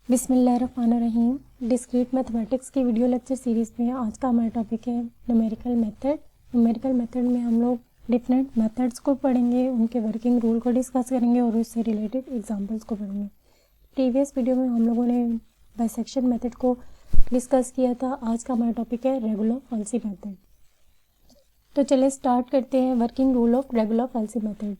बिस्मिल्लाहिर्रहमानिर्रहीम। Discrete mathematics की video lecture series में आज का हमारा टॉपिक है न्यूमेरिकल मेथड। न्यूमेरिकल मेथड में हम लोग डिफरेंट मेथड्स को पढ़ेंगे, उनके वर्किंग रूल को डिस्कस करेंगे और उससे रिलेटेड एग्जांपल्स को पढ़ेंगे। प्रीवियस वीडियो में हम लोगों ने बाइसेक्शन मेथड को डिस्कस किया था। आज का हमारा टॉपिक है रेगुलर फॉल्सी मेथड। तो चलिए स्टार्ट करते हैं working rule of regular falsi method.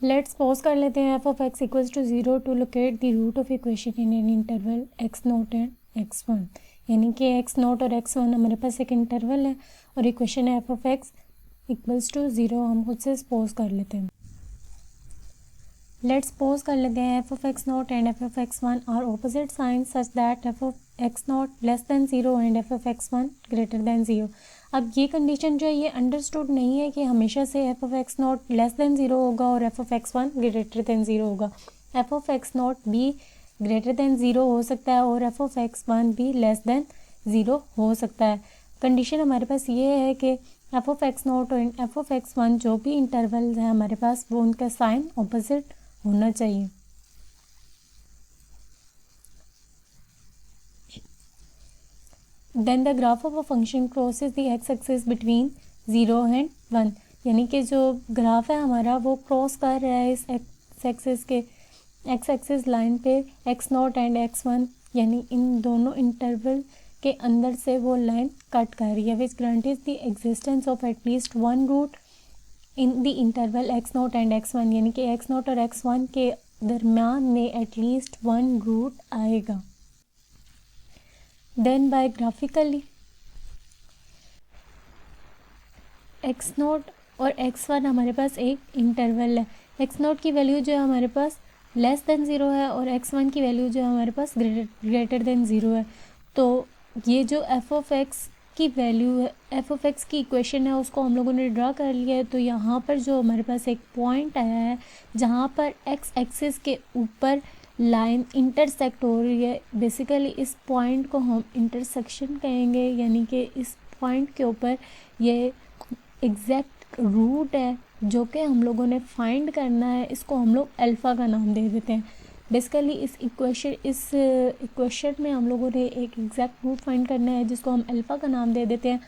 Let's pause कर लेते हैं। F of x equals to 0 to locate the root of equation in an interval x not and x one, यानी कि x not और एक्स वन हमारे पास एक interval है और इक्वेशन है f of x equals to 0। हम खुद से पॉज कर लेते हैं। लेट्स पॉज कर लेते हैं। F of x not and f of x one are opposite sign such that f of x not less than 0 and f of x one greater than 0। अब ये कंडीशन जो है ये अंडरस्टूड नहीं है कि हमेशा से F of x not less than 0 होगा और f of x one greater than 0 होगा। एफ ऑफ एक्स नॉट भी ग्रेटर देन 0 हो सकता है और एफ ऑफ एक्स वन भी लेस देन 0 हो सकता है। कंडीशन हमारे पास ये है कि एफ ऑफ एक्स नॉट और एफ ऑफ एक्स वन जो भी इंटरवल है हमारे पास वो उनका साइन ऑपोजिट होना चाहिए। Then the graph of a function crosses the x axis between 0 and 1, यानी कि जो ग्राफ है हमारा वो क्रॉस कर रहा है इस एक्स एक्सिस लाइन पे x not and x one, यानी इन दोनों इंटरवल के अंदर से वो लाइन कट कर रही है। Which granted the existence of at least one root in the interval x not and x one, यानी कि एक्स नॉट और एक्स वन के दरम्यान में एटलीस्ट वन रूट आएगा। Then by graphically x not और एक्स वन हमारे पास एक इंटरवल है। एक्स नॉट की वैल्यू जो है हमारे पास लेस देन 0 है और एक्स वन की वैल्यू जो है हमारे पास ग्रेटर देन 0 है। तो ये जो एफ ऑफ एक्स की वैल्यू है, एफ ऑफ एक्स की इक्वेशन है, उसको हम लोगों ने ड्रा कर लिया है। तो यहाँ पर जो हमारे पास एक पॉइंट आया है जहाँ पर एक्स एक्सिस के ऊपर लाइन इंटरसेक्ट हो रही है, बेसिकली इस पॉइंट को हम इंटरसेक्शन कहेंगे, यानी कि इस पॉइंट के ऊपर ये एग्जैक्ट रूट है जो कि हम लोगों ने फाइंड करना है। इसको हम लोग अल्फ़ा का नाम दे देते हैं। बेसिकली इस इक्वेशन में हम लोगों ने एक एग्जैक्ट रूट फाइंड करना है जिसको हम अल्फ़ा का नाम दे देते हैं।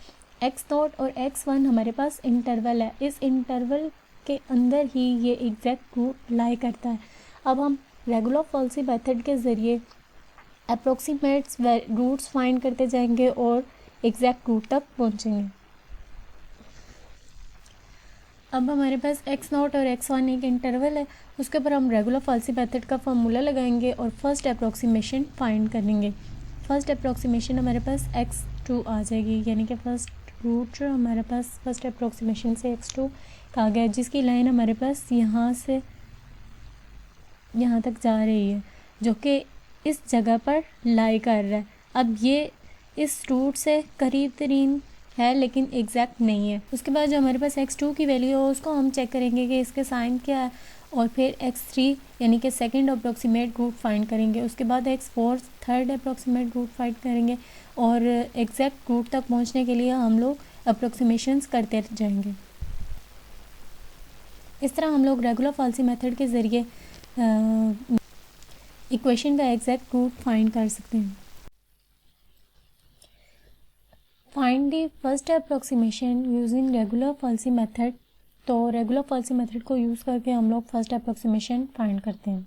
एक्स नॉट और एक्स वन हमारे पास इंटरवल है, इस इंटरवल के अंदर ही ये एग्जैक्ट रूट लाई करता है। अब हम रेगुलर फॉल्सी मेथड के ज़रिए अप्रोक्सीमेट्स रूट्स फाइंड करते जाएंगे और एग्जैक्ट रूट तक पहुंचेंगे। अब हमारे पास एक्स नॉट और एक्स वन एक इंटरवल है, उसके ऊपर हम रेगुलर फॉल्सी मेथड का फार्मूला लगाएंगे और फर्स्ट अप्रोक्सीमेशन फाइंड करेंगे। फर्स्ट अप्रोक्सीमेशन हमारे पास एक्स टू आ जाएगी, यानी कि फर्स्ट रूट जो हमारे पास फर्स्ट अप्रोक्सीमेशन से एक्स टू आ गया, जिसकी लाइन हमारे पास यहाँ से यहाँ तक जा रही है जो कि इस जगह पर लाई कर रहा है। अब ये इस रूट से करीब तरीन है लेकिन एग्जैक्ट नहीं है। उसके बाद जो हमारे पास x2 की वैल्यू है उसको हम चेक करेंगे कि इसके साइन क्या है और फिर x3 यानी कि सेकंड अप्रोक्सीमेट रूट फाइंड करेंगे। उसके बाद x4 third approximate root find करेंगे और एग्जैक्ट रूट तक पहुंचने के लिए हम लोग अप्रोक्सीमेशंस करते जाएंगे। इस तरह हम लोग रेगुलर फॉल्सी मेथड के ज़रिए इक्वेशन का एग्जैक्ट रूट फाइंड कर सकते हैं। Find the first approximation using regular falsi method. तो रेगुलर फॉल्सी मेथड को यूज़ करके हम लोग फर्स्ट अप्रोक्सीमेशन फाइंड करते हैं।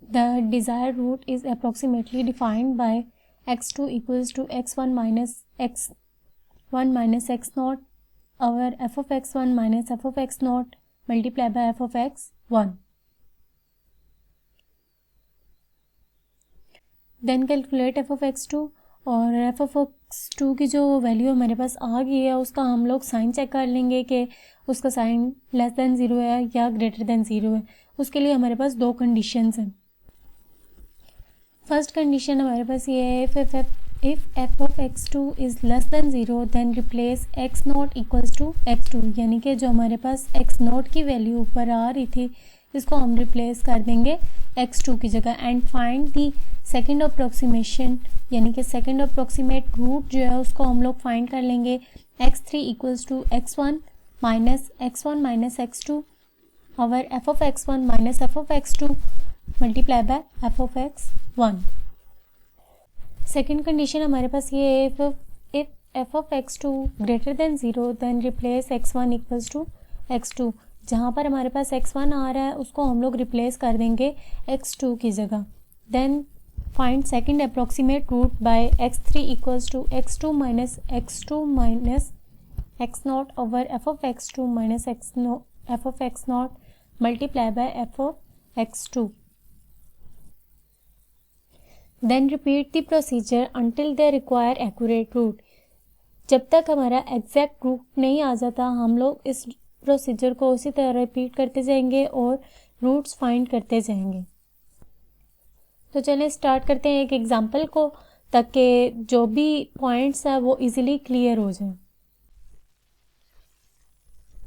The desired root is approximately defined by x2 equals to x1 minus x not और f of x1 minus f of x not multiply by f of x1। Then calculate f of x two और f of x two की जो value हमारे पास आ गई है उसका हम लोग साइन चेक कर लेंगे कि उसका साइन लेस देन 0 है या ग्रेटर देन 0 है। उसके लिए हमारे पास दो कंडीशंस हैं। फर्स्ट कंडीशन हमारे पास ये है if f of x two is less than 0 then replace x not equals to x two, यानी कि जो हमारे पास एक्स नॉट की वैल्यू ऊपर आ रही थी इसको हम रिप्लेस कर देंगे x2 की जगह। And find the second approximation, यानी कि सेकेंड अप्रोक्सीमेट रूट जो है उसको हम लोग फाइंड कर लेंगे x3 equals to x1 minus x2 और f of x1 minus f of x2 multiply by f of x1। Second condition हमारे पास ये है, if f of x2 greater than 0 then replace x1 equals to x2। जहाँ पर हमारे पास x1 आ रहा है उसको हम लोग रिप्लेस कर देंगे x2 की जगह। Then find second approximate root by x3 equals to x2 minus x0 over f of x2 minus f of x0 multiply by f of x2। Then repeat the procedure until they require accurate root. जब तक हमारा exact root नहीं आ जाता हम लोग इस procedure को उसी तरह रिपीट करते जाएंगे और रूट्स फाइंड करते जाएंगे। तो चलिए स्टार्ट करते हैं एक एग्जांपल को, ताकि जो भी पॉइंट्स है वो इजीली क्लियर हो जाए।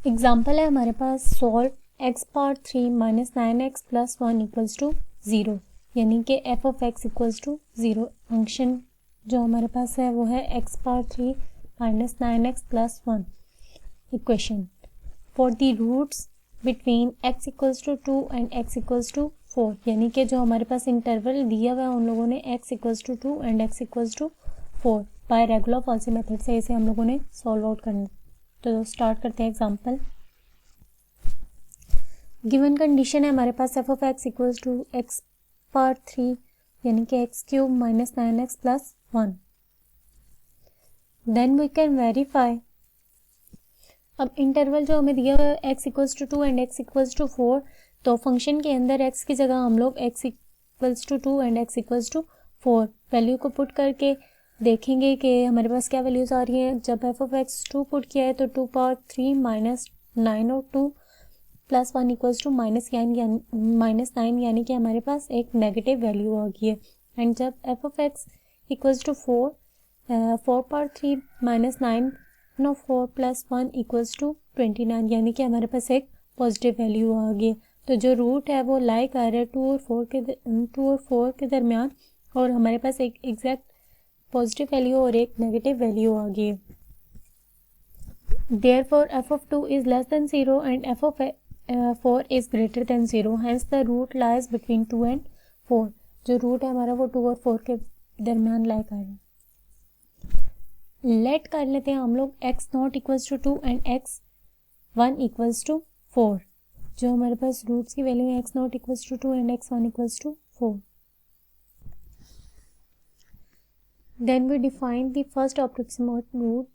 एग्जांपल है हमारे पास, solve x power 3 minus 9x plus 1 equals to 0, यानी कि f of x equals to 0। Function जो हमारे पास है वो है x power 3 minus 9x plus 1। Equation for the roots between x equals to 2 and x equals to 4, यानी कि जो हमारे पास इंटरवल दिया हुआ है उन लोगों ने x equals to 2 and x equals to 4 by regular falsi method से इसे हम लोगों ने सॉल्व आउट करना। तो स्टार्ट करते हैं एग्जांपल। गिवन कंडीशन है हमारे पास f of x equals to x power 3 यानी कि x cube minus 9x plus 1। Then we can verify. अब इंटरवल जो हमें दिया हुआ है x equals to 2 and x equals to 4, तो फंक्शन के अंदर x की जगह हम लोग x equals to 2 and x equals to 4 value को पुट करके देखेंगे कि हमारे पास क्या वैल्यूज आ रही हैं। जब f ऑफ x2 पुट किया है तो 2 पावर 3 माइनस 9 और 2 प्लस 1 इक्वल्स टू माइनस 9, यानी कि हमारे पास एक नेगेटिव वैल्यू आ गई है। एंड जब f of x equals to 4 power 3 minus 9 और 4 प्लस 1 इक्वल्स टू 29, यानी कि हमारे पास एक पॉजिटिव वैल्यू आ गई है। तो जो रूट है वो लाई कर रहा है 2 और 4 के दरमियान, और हमारे पास एक एग्जैक्ट पॉजिटिव वैल्यू और एक नेगेटिव वैल्यू आ गई है। Therefore f of 2 is less than 0 and f of 4 is greater than 0, hence the root lies between 2 and 4। जो रूट है हमारा वो 2 और 4 के दरमियान लाई कर रहा है। लेट कर लेते हैं हम लोग x0 equals to 2 and x1 equals to 4। जो हमारे पास रूट्स की वैल्यू है x0 equals to 2 and x1 equals to 4। Then we define the first approximate root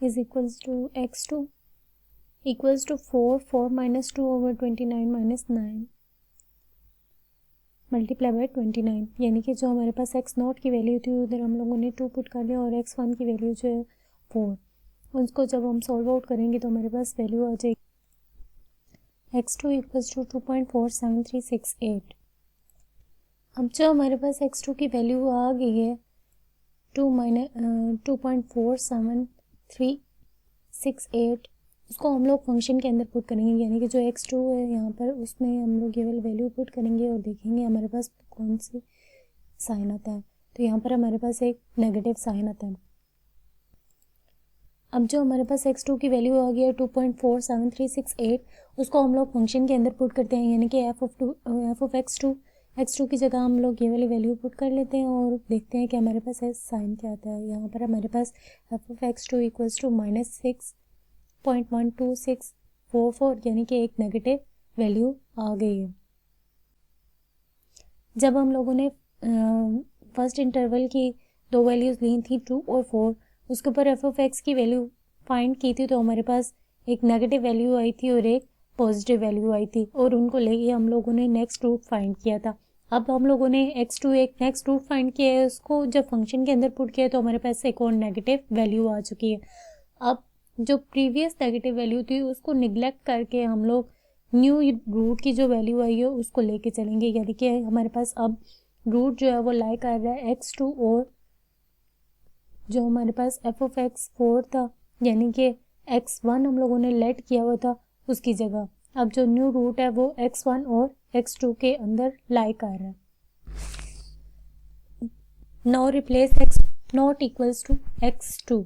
is equals to x2 equals to 4 minus 2 over 29 minus 9 multiply by 29, यानी कि जो हमारे पास x0 की वैल्यू थी उधर हम लोगों ने 2 पुट कर लिया और x1 की वैल्यू जो है 4, उसको जब हम सॉल्व आउट करेंगे तो हमारे पास वैल्यू आ जाएगी x2 इक्वल्स टू 2.47368। अब जो हमारे पास x2 की वैल्यू आ गई है 2.47368, उसको हम लोग फंक्शन के अंदर पुट करेंगे, यानी कि जो x2 है यहाँ पर उसमें हम लोग ये वाली वैल्यू पुट करेंगे और देखेंगे हमारे पास कौन सी साइन आता है। तो यहाँ पर हमारे पास एक नेगेटिव साइन आता है। अब जो हमारे पास x2 की वैल्यू आ गई है 2.47368, उसको हम लोग फंक्शन के अंदर पुट करते हैं, यानी कि f ऑफ x2 की जगह हम लोग ये वाली वैल्यू पुट कर लेते हैं और देखते हैं कि हमारे पास साइन क्या आता है। यहाँ पर हमारे पास f of x2 equals to minus 6.12644, यानी कि एक नेगेटिव वैल्यू आ गई है। जब हम लोगों ने फर्स्ट इंटरवल की दो वैल्यूज़ ली थी 2 और 4, उसके ऊपर f ऑफ x की वैल्यू फाइंड की थी, तो हमारे पास एक नेगेटिव वैल्यू आई थी और एक पॉजिटिव वैल्यू आई थी, और उनको लेके हम लोगों ने नेक्स्ट रूट फाइंड किया था। अब हम लोगों ने x2 एक नेक्स्ट रूट फाइंड किया है, उसको जब फंक्शन के अंदर पुट किया तो हमारे पास एक और नेगेटिव वैल्यू आ चुकी है। अब जो प्रीवियस नेगेटिव वैल्यू थी उसको निगलेक्ट करके हम लोग न्यू रूट की जो वैल्यू आई है उसको लेके चलेंगे, यानी कि हमारे पास अब रूट जो है वो लाई कर रहा है x2 और जो हमारे पास f ऑफ x 4 था, यानी कि x1 हम लोगों ने लेट किया हुआ था उसकी जगह, अब जो न्यू रूट है वो x1 और x2 के अंदर लाई कर रहा है. Now replace x not equals to x2.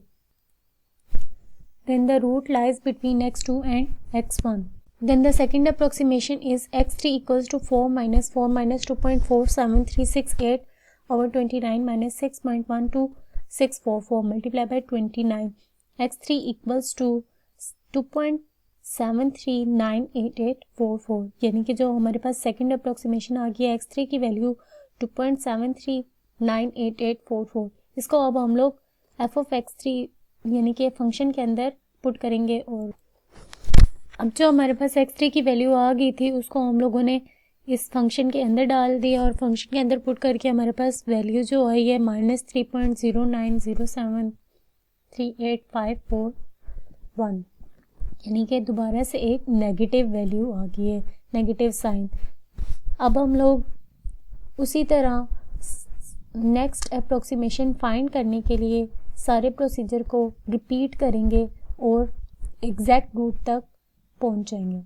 Then the root lies between x2 and x1. Then the second approximation is x3 equals to 4 minus 2.47368 over 29 minus 6.12644 multiplied by 29. x3 equals to 2.73988844. यानी कि जो हमारे पास second approximation आ गया x3 की value 2.73988844. इसको अब हम लोग f of x3 यानी कि फंक्शन के अंदर पुट करेंगे. और अब जो हमारे पास x3 की वैल्यू आ गई थी उसको हम लोगों ने इस फंक्शन के अंदर डाल दिया और फंक्शन के अंदर पुट करके हमारे पास वैल्यू जो आई है -3.09073851, यानी कि दोबारा से एक नेगेटिव वैल्यू आ गई है, नेगेटिव साइन. अब हम लोग उसी तरह नेक्स्ट अप्रोक्सीमेशन फाइंड करने के लिए सारे प्रोसीजर को रिपीट करेंगे और एग्जैक्ट रूट तक पहुंच जाएंगे.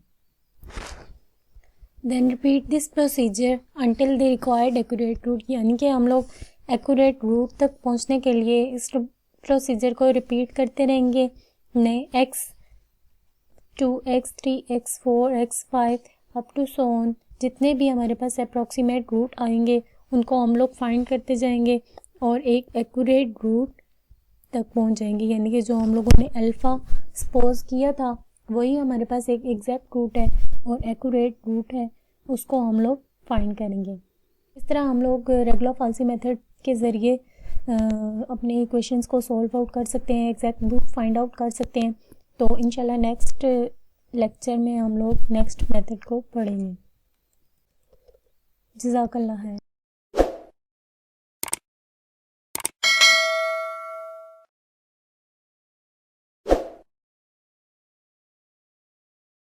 Then repeat this procedure until the required accurate root, यानी कि हम लोग एक्यूरेट रूट तक पहुंचने के लिए इस प्रोसीजर को रिपीट करते रहेंगे. नए x2 x3 x4 x5 up to so on जितने भी हमारे पास अप्रॉक्सीमेट रूट आएंगे उनको हम लोग फाइंड करते जाएंगे और एक एक्यूरेट रूट तक पहुंच जाएंगे. यानी कि जो हम लोगों ने अल्फ़ा सपोज किया था वही हमारे पास एक एग्जैक्ट रूट है और एक्यूरेट रूट है, उसको हम लोग फाइंड करेंगे. इस तरह हम लोग रेगुलर-फॉल्सी मेथड के ज़रिए अपने इक्वेशंस को सॉल्व आउट कर सकते हैं, एग्जैक्ट रूट फाइंड आउट कर सकते हैं. तो इंशाल्लाह नेक्स्ट लेक्चर में हम लोग नेक्स्ट मेथड को पढ़ेंगे. जज़ाकल्लाह है.